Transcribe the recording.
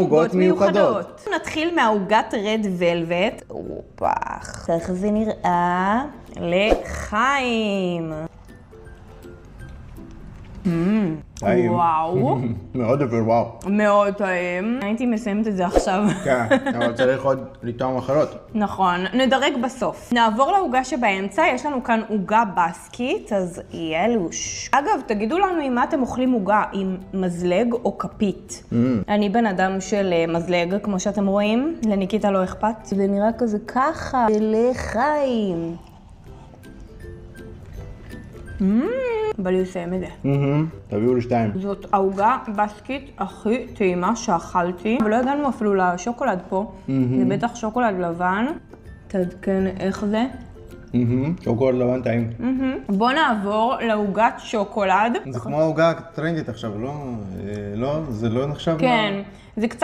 עוגות מיוחדות. נתחיל מהעוגת רד ולווט. אופח. איך זה נראה? לחיים. טעים. וואו. מאוד אבל וואו. מאוד טעים. הייתי מסיימת את זה עכשיו. כן, אבל צריך עוד לטעום אחרות. נכון, נדרג בסוף. נעבור לעוגה שבאמצע, יש לנו כאן עוגה בסקית, אז ילוש. אגב, תגידו לנו אם אתם אוכלים עוגה עם מזלג או כפית. אני בן אדם של מזלג, כמו שאתם רואים, לניקיטה לא אכפת. זה נראה כזה ככה, לחיים. בא לי לסיים את זה. תביאו לי 2. זאת העוגה בסקית הכי טעימה שאכלתי, ולא הגענו אפילו לשוקולד פה. זה בטח שוקולד לבן. תעדכן איך זה. שוקולד לבן טעים. בוא נעבור לעוגת שוקולד. זה כמו העוגה הטרנדית עכשיו, לא? זה לא נחשב? כן, זה קצת